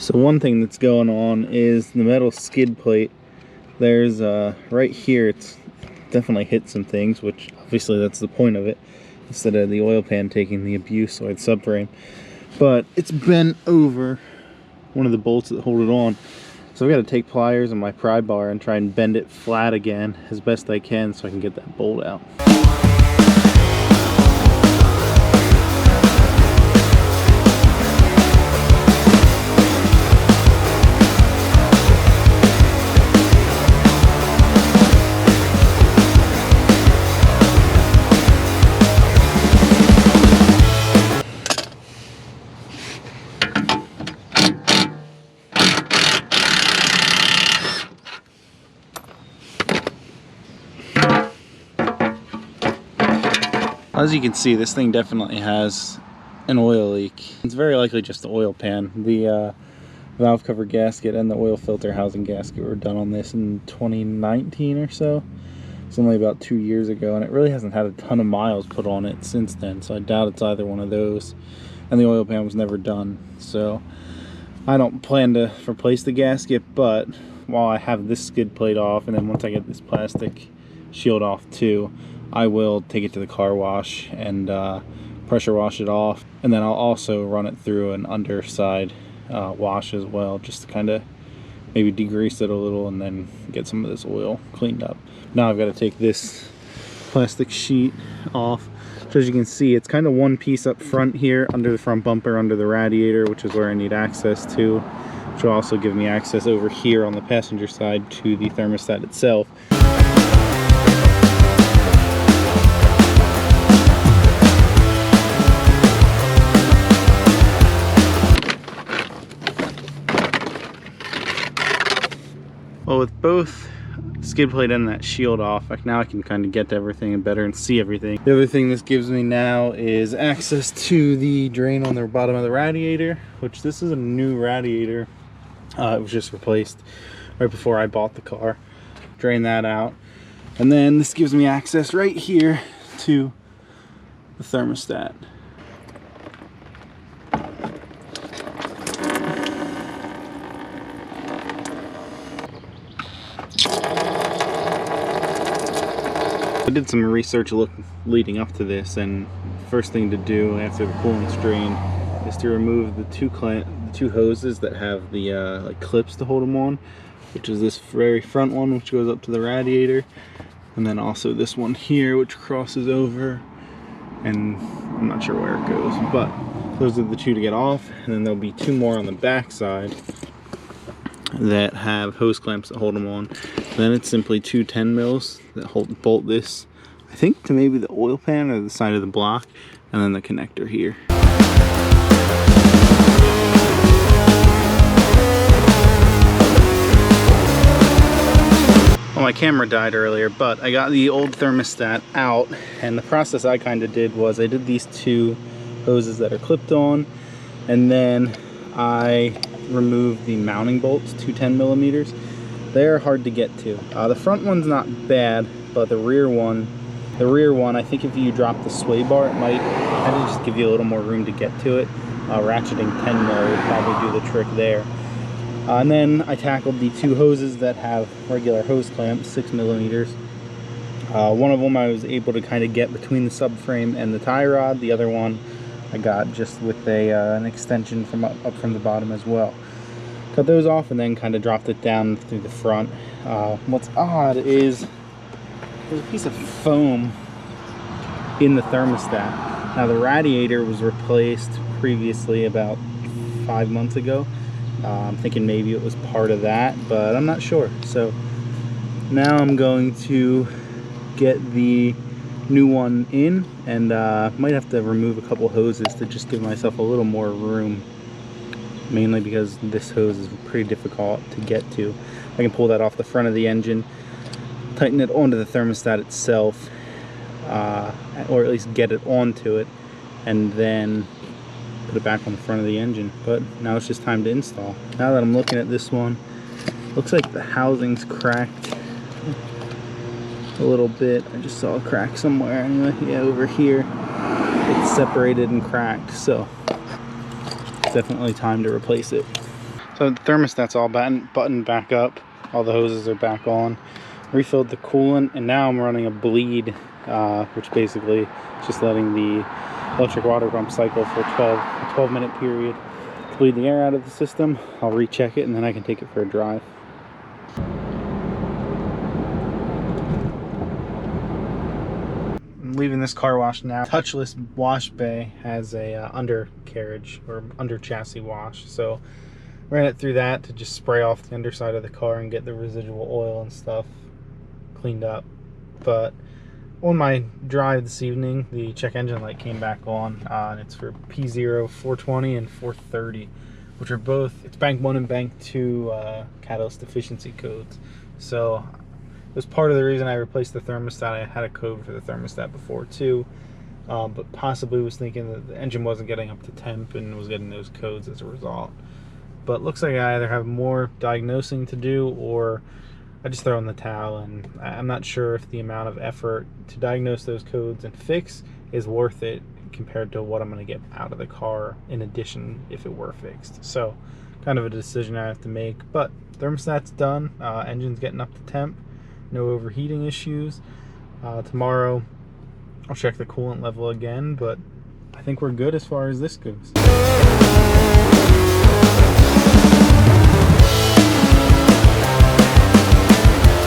So one thing that's going on is the metal skid plate. There's right here, it's definitely hit some things, which obviously that's the point of it, instead of the oil pan taking the abuse or the subframe. But it's bent over one of the bolts that hold it on. So I've got to take pliers and my pry bar and try and bend it flat again as best I can so I can get that bolt out. As you can see, this thing definitely has an oil leak. It's very likely just the oil pan. The valve cover gasket and the oil filter housing gasket were done on this in 2019 or so. It's only about 2 years ago, and it really hasn't had a ton of miles put on it since then, so I doubt it's either one of those. And the oil pan was never done, so I don't plan to replace the gasket, but while I have this skid plate off, and then once I get this plastic shield off too, I will take it to the car wash and pressure wash it off, and then I'll also run it through an underside wash as well, just to kind of maybe degrease it a little and then get some of this oil cleaned up. Now I've got to take this plastic sheet off. So as you can see, it's kind of one piece up front here under the front bumper, under the radiator, which is where I need access to, which will also give me access over here on the passenger side to the thermostat itself. Well, with both skid plate and that shield off, now I can kind of get to everything and better and see everything. The other thing this gives me now is access to the drain on the bottom of the radiator, which this is a new radiator. It was just replaced right before I bought the car. Drain that out. And then this gives me access right here to the thermostat. I did some research leading up to this, and first thing to do after the coolant's drained is to remove the two hoses that have the like clips to hold them on, which is this very front one, which goes up to the radiator, and then also this one here, which crosses over, and I'm not sure where it goes, but those are the two to get off. And then there'll be two more on the back side that have hose clamps that hold them on. Then it's simply two 10 mils that bolt this, I think, to maybe the oil pan or the side of the block, and then the connector here. Well, my camera died earlier, but I got the old thermostat out, and the process I kind of did was I did these two hoses that are clipped on, and then I removed the mounting bolts, two 10 millimeters. They're hard to get to. The front one's not bad, but the rear one, I think if you drop the sway bar, it might kind of just give you a little more room to get to it. Ratcheting 10 mil would probably do the trick there. And then I tackled the two hoses that have regular hose clamps, 6 millimeters. One of them I was able to kind of get between the subframe and the tie rod. The other one I got just with an extension from up from the bottom as well. Cut those off and then kind of dropped it down through the front. What's odd is there's a piece of foam in the thermostat. Now the radiator was replaced previously about 5 months ago. I'm thinking maybe it was part of that, but I'm not sure. So now I'm going to get the new one in, and might have to remove a couple hoses to just give myself a little more room, mainly because this hose is pretty difficult to get to. I can pull that off the front of the engine, tighten it onto the thermostat itself, or at least get it onto it, and then put it back on the front of the engine. But now it's just time to install. Now that I'm looking at this one, looks like the housing's cracked a little bit. I just saw a crack somewhere. Anyway, yeah, over here it's separated and cracked, so it's definitely time to replace it. So the thermostat's all buttoned back up. All the hoses are back on. Refilled the coolant, and now I'm running a bleed, which basically is just letting the electric water pump cycle for a 12-minute period to bleed the air out of the system. I'll recheck it, and then I can take it for a drive. I'm leaving this car wash now. Touchless wash bay has a undercarriage or under chassis wash, so ran it through that to just spray off the underside of the car and get the residual oil and stuff cleaned up. But on my drive this evening, the check engine light came back on, and it's for P0, 420, and 430, which are both, it's bank 1 and bank 2 catalyst efficiency codes. So it was part of the reason I replaced the thermostat. I had a code for the thermostat before too, but possibly was thinking that the engine wasn't getting up to temp and was getting those codes as a result. But looks like I either have more diagnosing to do, or I just throw in the towel, and I'm not sure if the amount of effort to diagnose those codes and fix is worth it compared to what I'm going to get out of the car in addition if it were fixed. So kind of a decision I have to make, but thermostat's done. Engine's getting up to temp, no overheating issues. Tomorrow I'll check the coolant level again, but I think we're good as far as this goes.